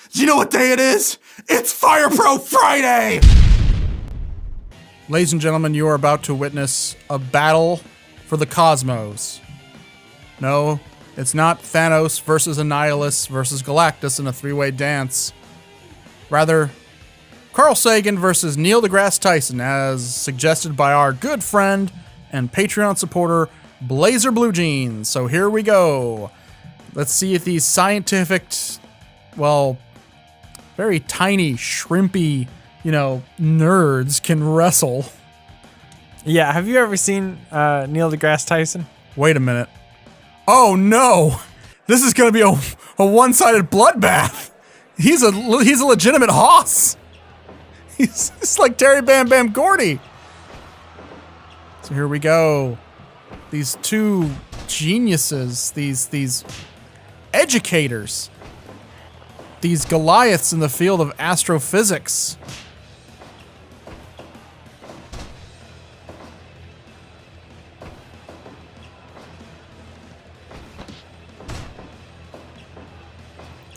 Do you know what day it is? It's Fire Pro Friday! Ladies and gentlemen, you are about to witness a battle for the cosmos. No, it's not Thanos versus Annihilus versus Galactus in a three-way dance. Rather, Carl Sagan versus Neil deGrasse Tyson, as suggested by our good friend and Patreon supporter, Blazer Blue Jeans. So here we go. Let's see if these scientific, well, very tiny, shrimpy, nerds can wrestle. Yeah, have you ever seen Neil deGrasse Tyson? Wait a minute. Oh no! This is gonna be a one-sided bloodbath. He's a legitimate hoss. He's like Terry Bam Bam Gordy. So here we go. These two geniuses, these educators, these Goliaths in the field of astrophysics.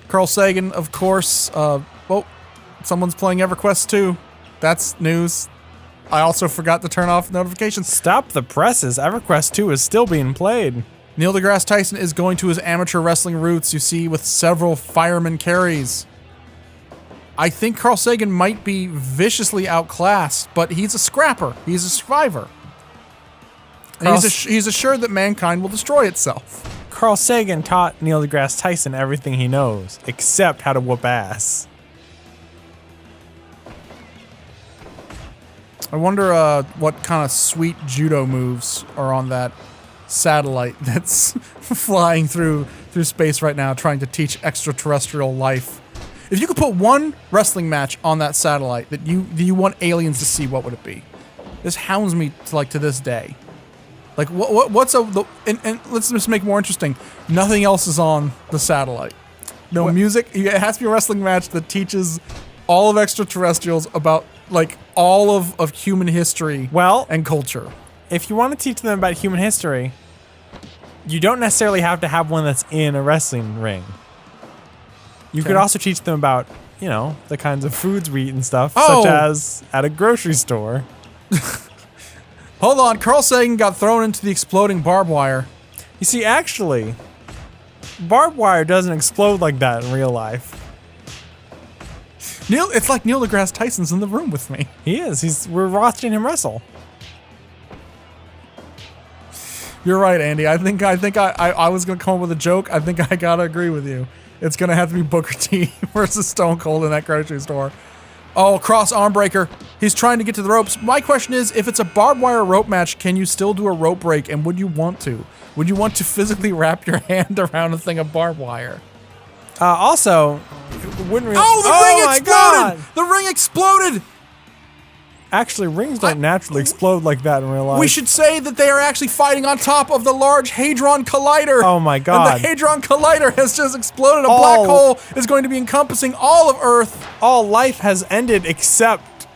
Carl Sagan, of course. Someone's playing EverQuest 2. That's news. I also forgot to turn off notifications. Stop the presses. EverQuest 2 is still being played. Neil deGrasse Tyson is going to his amateur wrestling roots, you see, with several fireman carries. I think Carl Sagan might be viciously outclassed, but he's a scrapper. He's a survivor. And he's assured that mankind will destroy itself. Carl Sagan taught Neil deGrasse Tyson everything he knows, except how to whoop ass. I wonder what kind of sweet judo moves are on that satellite that's flying through space right now, trying to teach extraterrestrial life. If you could put one wrestling match on that satellite that you want aliens to see, what would it be? This hounds me to this day. Like what's and let's just make it more interesting. Nothing else is on the satellite. No music. It has to be a wrestling match that teaches all of extraterrestrials about all of human history and culture. If you want to teach them about human history, you don't necessarily have to have one that's in a wrestling ring. You could also teach them about, the kinds of foods we eat and stuff, such as at a grocery store. Hold on, Carl Sagan got thrown into the exploding barbed wire. You see, actually, barbed wire doesn't explode like that in real life. It's like Neil deGrasse Tyson's in the room with me. He is. We're watching him wrestle. You're right, Andy. I think I was gonna come up with a joke. I think I gotta agree with you. It's gonna have to be Booker T versus Stone Cold in that grocery store. Oh, cross arm breaker. He's trying to get to the ropes. My question is, if it's a barbed wire rope match, can you still do a rope break? And would you want to? Would you want to physically wrap your hand around a thing of barbed wire? Also, wouldn't really. Oh, the ring exploded! God. The ring exploded! Actually, rings don't naturally explode like that in real life. We should say that they are actually fighting on top of the Large Hadron Collider. Oh my God. And the Hadron Collider has just exploded. A black hole is going to be encompassing all of Earth. All life has ended except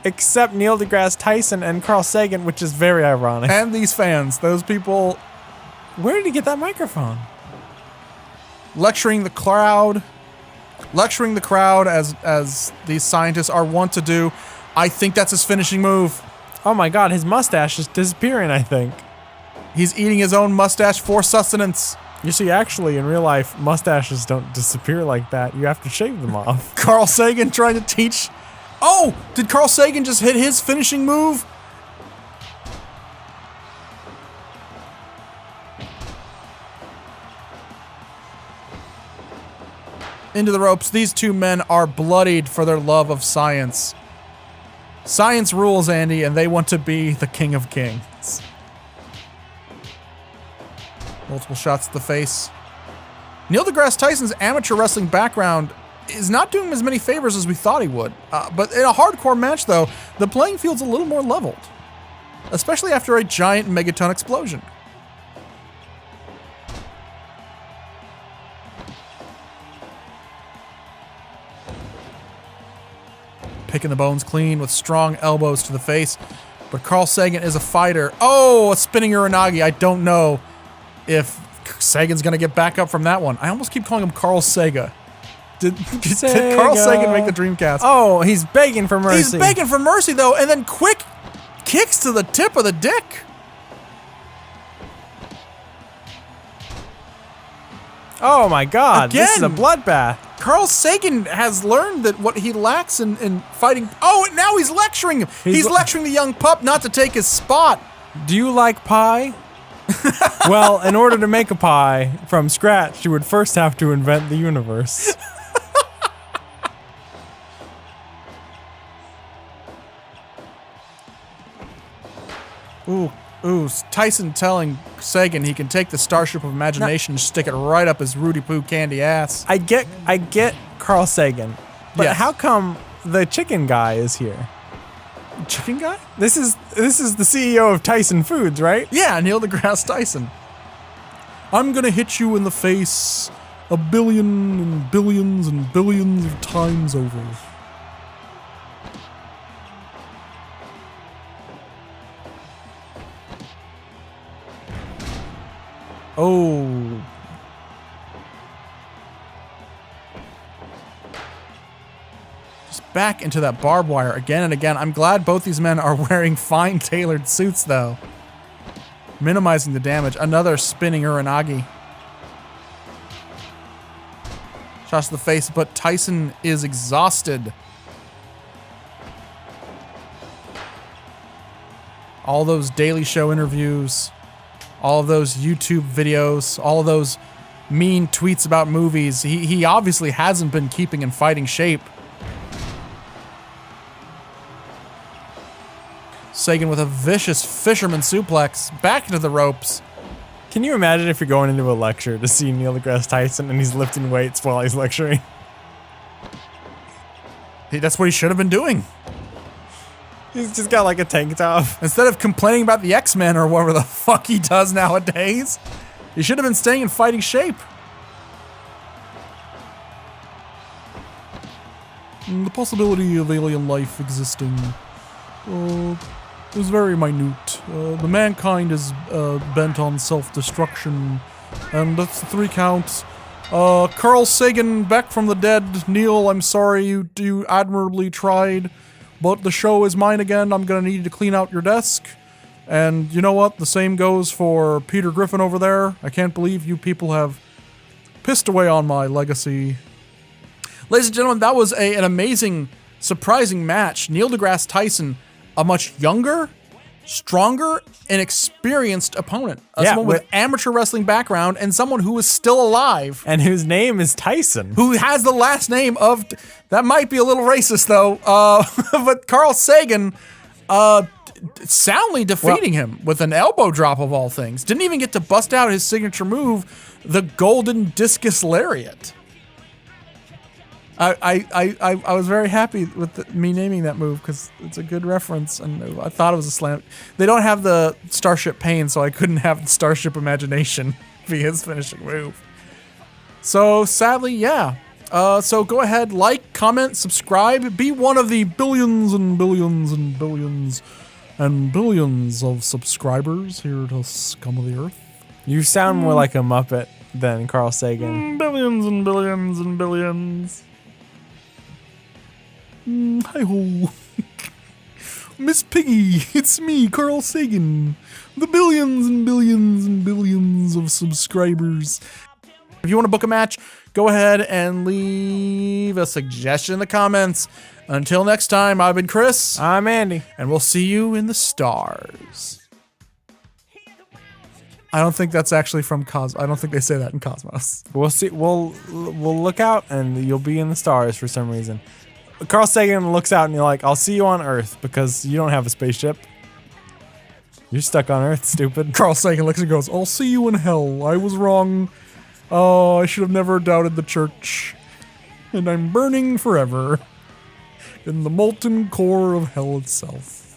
Neil deGrasse Tyson and Carl Sagan, which is very ironic. And these fans, those people. Where did he get that microphone? Lecturing the crowd as these scientists are wont to do. I think that's his finishing move. Oh my God, his mustache is disappearing, I think. He's eating his own mustache for sustenance. You see, actually, in real life, mustaches don't disappear like that. You have to shave them off. Carl Sagan trying to teach. Oh, did Carl Sagan just hit his finishing move? Into the ropes. These two men are bloodied for their love of science. Science rules, Andy, and they want to be the king of kings. Multiple shots to the face. Neil deGrasse Tyson's amateur wrestling background is not doing him as many favors as we thought he would. But in a hardcore match, though, the playing field's a little more leveled. Especially after a giant megaton explosion. Picking the bones clean with strong elbows to the face. But Carl Sagan is a fighter. Oh, a spinning Uranagi. I don't know if Sagan's going to get back up from that one. I almost keep calling him Carl Sega. Did Carl Sagan make the Dreamcast? Oh, he's begging for mercy. He's begging for mercy, though, and then quick kicks to the tip of the dick. Oh my God! Again, this is a bloodbath. Carl Sagan has learned that what he lacks in fighting. Oh, now he's lecturing him. He's lecturing the young pup not to take his spot. Do you like pie? Well, in order to make a pie from scratch, you would first have to invent the universe. Ooh, Tyson telling Sagan he can take the Starship of Imagination and stick it right up his Rudy Poo candy ass. I get Carl Sagan, but Yes. how come the chicken guy is here? Chicken guy? This is the CEO of Tyson Foods, right? Yeah, Neil deGrasse Tyson. I'm gonna hit you in the face a billion and billions and billions of times over. Oh. Just back into that barbed wire again and again. I'm glad both these men are wearing fine tailored suits, though. Minimizing the damage. Another spinning Uranagi. Shots to the face, but Tyson is exhausted. All those Daily Show interviews, all of those YouTube videos, all of those mean tweets about movies. He obviously hasn't been keeping in fighting shape. Sagan with a vicious fisherman suplex back into the ropes. Can you imagine if you're going into a lecture to see Neil deGrasse Tyson and he's lifting weights while he's lecturing? That's what he should have been doing. He's just got like a tank top. Instead of complaining about the X-Men or whatever the fuck he does nowadays, he should have been staying in fighting shape. The possibility of alien life existing is very minute. The mankind is bent on self-destruction, and that's the 3 counts. Carl Sagan back from the dead. Neil, I'm sorry, you admirably tried. But the show is mine again. I'm gonna need you to clean out your desk. And you know what? The same goes for Peter Griffin over there. I can't believe you people have pissed away on my legacy. Ladies and gentlemen, that was an amazing, surprising match. Neil deGrasse Tyson, a much younger, stronger, and experienced opponent. Someone with amateur wrestling background and someone who is still alive. And whose name is Tyson. Who has the last name of... That might be a little racist, though. But Carl Sagan soundly defeating him with an elbow drop of all things. Didn't even get to bust out his signature move, the Golden Discus Lariat. I was very happy with me naming that move because it's a good reference, and I thought it was a slam. They don't have the Starship Pain, so I couldn't have the Starship Imagination be his finishing move. So sadly, yeah. So go ahead, like, comment, subscribe, be one of the billions and billions and billions and billions of subscribers here to Scum of the Earth. You sound more like a Muppet than Carl Sagan. Billions and billions and billions. Hi-ho. Miss Piggy, it's me, Carl Sagan. The billions and billions and billions of subscribers. If you want to book a match, go ahead and leave a suggestion in the comments. Until next time, I've been Chris. I'm Andy. And we'll see you in the stars. I don't think that's actually from I don't think they say that in Cosmos. We'll see. We'll look out and you'll be in the stars for some reason. Carl Sagan looks out and you're like, I'll see you on Earth because you don't have a spaceship. You're stuck on Earth, stupid. Carl Sagan looks and goes, I'll see you in hell. I was wrong. Oh, I should have never doubted the church. And I'm burning forever in the molten core of hell itself.